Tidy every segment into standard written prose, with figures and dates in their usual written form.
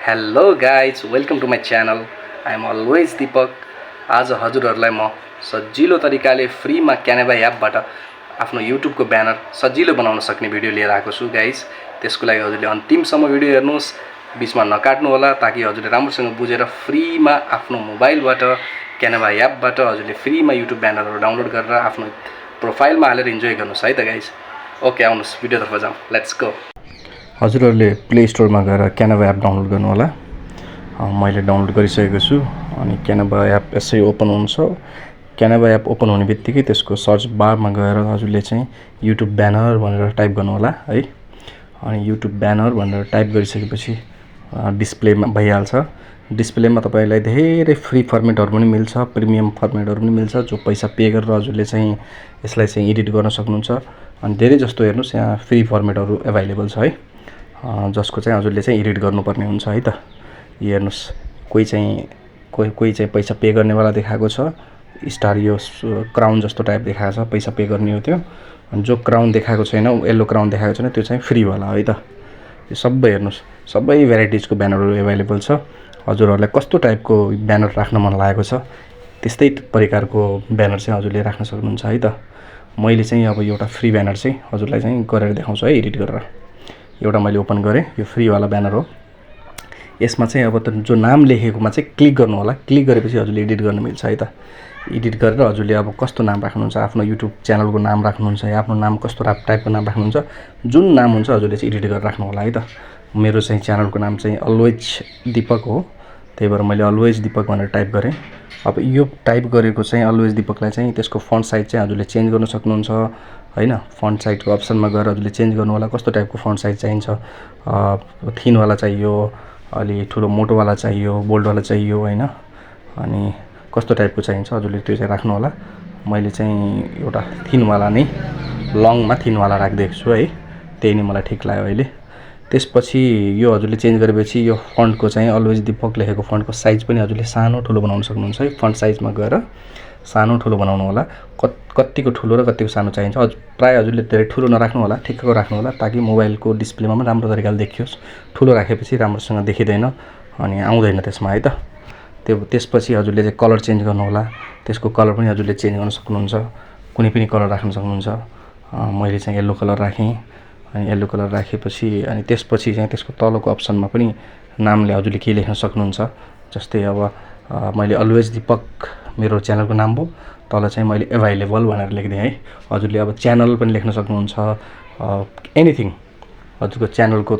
Hello guys, welcome to my channel. I am always Deepak. आज हजुरहरूलाई म सजिलो तरिकाले फ्रीमा क्यानभा एपबाट आफ्नो युट्युबको ब्यानर सजिलो बनाउन सक्ने भिडियो लिएर आएको छु गाइज। त्यसको लागि हजुरले अन्तिमसम्म भिडियो हेर्नुहोस्, बिचमा नकाट्नु होला, ताकि हजुरले राम्रोसँग बुझेर फ्रीमा आफ्नो मोबाइलबाट क्यानभा एपबाट हजुरले फ्रीमा युट्युब ब्यानरहरू डाउनलोड गरेर आफ्नो प्रोफाइलमा हालेर इन्जोय गर्नुहोस् है त गाइज। ओके, आउनुहोस् भिडियोतर्फ जाउँ, लेट्स गो। हजुरहरूले प्ले स्टोरमा गएर क्यानभा एप डाउनलोड गर्नु होला। मैले डाउनलोड गरिसकेको छु। अनि क्यानभा एप यसै ओपन हुन्छ। क्यानभा एप ओपन हुने बित्तिकै त्यसको सर्च बारमा गएर हजुरले चाहिँ युट्युब ब्यानर भनेर टाइप गर्नु होला है। अनि युट्युब ब्यानर भनेर टाइप गरिसकेपछि डिस्प्लेमा भइहाल्छ। डिस्प्लेमा तपाईँलाई धेरै फ्री फर्मेटहरू पनि मिल्छ, प्रिमियम फर्मेटहरू पनि मिल्छ, जो पैसा पे गरेर हजुरले चाहिँ यसलाई चाहिँ एडिट गर्न सक्नुहुन्छ। अनि धेरै जस्तो हेर्नुहोस्, यहाँ फ्री फर्मेटहरू एभाइलेबल छ है, जसको चाहिँ हजुरले चाहिँ एडिट गर्नुपर्ने हुन्छ है त। हेर्नुहोस्, कोही चाहिँ पैसा पे गर्नेवाला देखाएको छ, स्टार यो क्राउन जस्तो टाइप देखाएको छ, पैसा पे गर्ने हो त्यो। अनि जो क्राउन देखाएको छैन, येल्लो क्राउन देखाएको छैन, त्यो चाहिँ फ्रीवाला है त। यो सबै हेर्नुहोस्, सबै भेराइटिजको ब्यानरहरू एभाइलेबल छ। हजुरहरूलाई कस्तो टाइपको ब्यानर राख्न मन लागेको छ, त्यस्तै प्रकारको ब्यानर चाहिँ हजुरले राख्न सक्नुहुन्छ है त। मैले चाहिँ अब एउटा फ्री ब्यानर चाहिँ हजुरलाई चाहिँ गरेर देखाउँछु है, एडिट गरेर। एउटा मैले ओपन गरेँ, यो फ्रीवाला ब्यानर हो। यसमा चाहिँ अब त जो नाम लेखेकोमा चाहिँ क्लिक गर्नु होला। क्लिक गरेपछि हजुरले एडिट गर्न मिल्छ है त। एडिट गरेर हजुरले अब कस्तो नाम राख्नुहुन्छ, आफ्नो युट्युब च्यानलको नाम राख्नुहुन्छ या आफ्नो नाम कस्तो टाइपको नाम राख्नुहुन्छ, जुन नाम हुन्छ हजुरले चाहिँ एडिट गरेर राख्नु होला है त। मेरो चाहिँ च्यानलको नाम चाहिँ अलवेज दीपक हो, त्यही भएर मैले अलवेज दीपक भनेर टाइप गरेँ। अब यो टाइप गरेको चाहिँ अलवेज दीपकलाई चाहिँ त्यसको फन्ट साइज चाहिँ हजुरले चेन्ज गर्न सक्नुहुन्छ हैन। फन्ट साइजको अप्सनमा गएर हजुरले चेन्ज गर्नु होला, कस्तो टाइपको फन्ट साइज चाहिन्छ। थिनवाला चाहियो, अलि ठुलो मोटोवाला चाहियो, बोल्डवाला चाहियो हैन। अनि कस्तो टाइपको चाहिन्छ हजुरले त्यो चाहिँ राख्नु होला। मैले चाहिँ एउटा थिनवाला नै, लङमा थिनवाला राखिदिएको छु है, त्यही नै मलाई ठिक लाग्यो अहिले। त्यसपछि यो हजुरले चेन्ज गरेपछि यो फन्टको चाहिँ अलवेज दीपक लेखेको फन्टको साइज पनि हजुरले सानो ठुलो बनाउन सक्नुहुन्छ है। फन्ट साइजमा गएर सानो ठुलो बनाउनु होला। कतिको ठुलो र कतिको सानो चाहिन्छ, प्रायः हजुरले धेरै ठुलो नराख्नु होला, ठिक्कको राख्नु होला, ताकि मोबाइलको डिस्प्लेमा पनि राम्रो तरिकाले देखियोस्। ठुलो राखेपछि राम्रोसँग देखिँदैन अनि आउँदैन त्यसमा है त। त्यसपछि हजुरले चाहिँ कलर चेन्ज गर्नु होला। त्यसको कलर पनि हजुरले चेन्ज गर्न सक्नुहुन्छ, कुनै पनि कलर राख्न सक्नुहुन्छ। मैले चाहिँ येल्लो कलर राखेँ। अनि येल्लो कलर राखेपछि अनि त्यसपछि चाहिँ त्यसको तलको अप्सनमा पनि नामले हजुरले के लेख्न सक्नुहुन्छ। जस्तै अब मैले अलवेज दीपक मेरो च्यानलको नाम भयो, तल चाहिँ मैले एभाइलेबल भनेर लेखिदिएँ है। हजुरले अब च्यानल पनि लेख्न सक्नुहुन्छ, एनिथिङ। हजुरको च्यानलको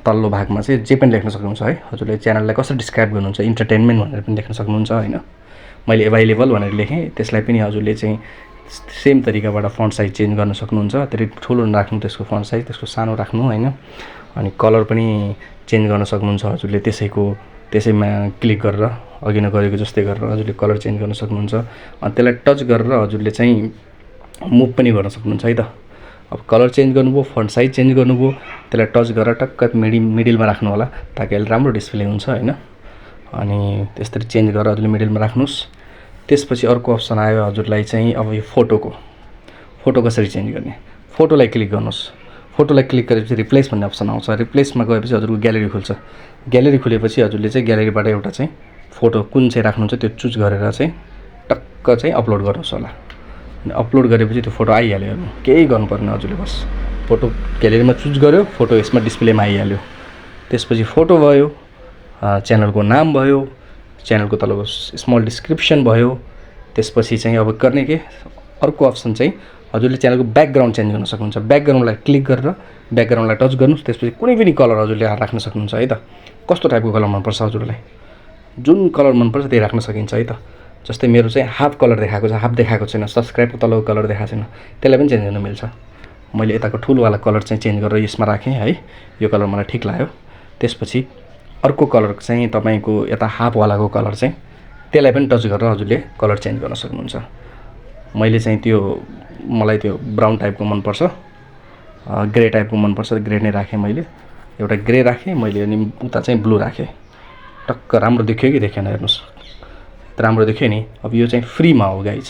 तल्लो भागमा चाहिँ जे पनि लेख्न सक्नुहुन्छ है। हजुरले च्यानललाई कसरी डिस्क्राइब गर्नुहुन्छ, इन्टरटेनमेन्ट भनेर पनि लेख्न सक्नुहुन्छ हैन। मैले एभाइलेबल भनेर लेखेँ, त्यसलाई पनि हजुरले चाहिँ सेम तरिकाबाट फन्ट साइज चेन्ज गर्न सक्नुहुन्छ। धेरै ठुलो नराख्नु त्यसको फन्ट साइज, त्यसको सानो राख्नु हैन। अनि कलर पनि चेन्ज गर्न सक्नुहुन्छ हजुरले त्यसैमा क्लिक गरेर, अघि नै गरेको जस्तै गरेर हजुरले कलर चेन्ज गर्न सक्नुहुन्छ। अनि त्यसलाई टच गरेर हजुरले चाहिँ मुभ पनि गर्न सक्नुहुन्छ है त। अब कलर चेन्ज गर्नुभयो, फन्ट साइज चेन्ज गर्नुभयो, त्यसलाई टच गरेर टक्क मिडिलमा राख्नु होला, ताकि अहिले राम्रो डिस्प्ले हुन्छ हैन। अनि त्यसरी चेन्ज गरेर हजुरले मिडिलमा राख्नुहोस्। त्यसपछि अर्को अप्सन आयो हजुरलाई चाहिँ अब यो फोटो कसरी चेन्ज गर्ने। फोटोलाई क्लिक गर्नुहोस्। फोटोलाई क्लिक गरेपछि रिप्लेस भन्ने अप्सन आउँछ। रिप्लेसमा गएपछि हजुरको ग्यालेरी खुल्छ। ग्यालेरी खुलेपछि हजुरले चाहिँ ग्यालेरीबाट एउटा चाहिँ फोटो कुन चाहिँ राख्नुहुन्छ त्यो चुज गरेर चाहिँ टक्क चाहिँ अपलोड गर्नुहोस् होला। अनि अपलोड गरेपछि त्यो फोटो आइहाल्यो। केही गर्नुपर्ने, हजुरले बस फोटो ग्यालेरीमा चुज गर्यो, फोटो यसमा डिस्प्लेमा आइहाल्यो। त्यसपछि फोटो भयो, च्यानलको नाम भयो, च्यानलको तलको स्मल डिस्क्रिप्सन भयो। त्यसपछि चाहिँ अब गर्ने के, अर्को अप्सन चाहिँ हजुरले च्यानलको ब्याकग्राउन्ड चेन्ज गर्न सक्नुहुन्छ। ब्याकग्राउन्डलाई क्लिक गरेर ब्याकग्राउन्डलाई टच गर्नुहोस्। त्यसपछि कुनै पनि कलर हजुरले राख्न सक्नुहुन्छ है त। कस्तो टाइपको कलर मनपर्छ हजुरलाई, जुन कलर मनपर्छ त्यही राख्न सकिन्छ है त। जस्तै मेरो चाहिँ हाफ कलर देखाएको छ, हाफ देखाएको छैन, सब्सक्राइबको तलको कलर देखाएको छैन, त्यसलाई पनि चेन्ज गर्न मिल्छ। मैले यताको ठुलोवाला कलर चाहिँ चेन्ज गरेर यसमा राखेँ है, यो कलर मलाई ठिक लाग्यो। त्यसपछि अर्को कलर चाहिँ तपाईँको यता हाफवालाको कलर चाहिँ त्यसलाई पनि टच गरेर हजुरले कलर चेन्ज गर्न सक्नुहुन्छ। मैले चाहिँ मलाई त्यो ब्राउन टाइपको मनपर्छ, ग्रे टाइपको मनपर्छ, ग्रे नै राखेँ मैले। एउटा ग्रे राखेँ मैले, अनि उता चाहिँ ब्लू राखेँ। टक्क राम्रो देखियो कि देखेन हेर्नुहोस्, राम्रो देखियो नि। अब यो चाहिँ फ्रीमा हो गाइज,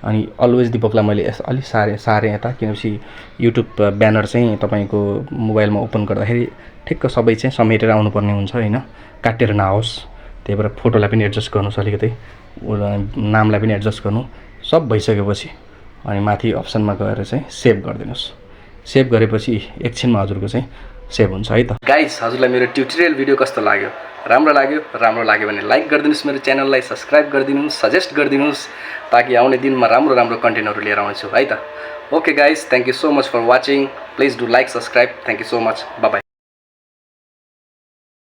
अनि अलवेज दिपकलाई मैले अलि सारेँ यता, किनभने युट्युब ब्यानर चाहिँ तपाईँको मोबाइलमा ओपन गर्दाखेरि ठिक्क सबै चाहिँ समेटेर आउनुपर्ने हुन्छ होइन, काटेर नआओस्। त्यही भएर फोटोलाई पनि एडजस्ट गर्नुहोस्, अलिकति नामलाई पनि एडजस्ट गर्नु। सब भइसकेपछि अनि माथि अप्सनमा गएर चाहिँ सेभ गरिदिनुहोस्। सेभ गरेपछि एकछिनमा हजुरको चाहिँ सेभ हुन्छ है त। गाइस, हजुरलाई मेरो ट्युटोरियल भिडियो कस्तो लाग्यो? राम्रो लाग्यो भने लाइक गरिदिनुहोस्, मेरो च्यानललाई सब्सक्राइब गरिदिनुहोस्, सजेस्ट गरिदिनुहोस्, ताकि आउने दिनमा राम्रो कन्टेन्टहरू लिएर आउँछु है त। Okay guys, thank you so much for watching. Please do like, subscribe. Thank you so much. Bye by.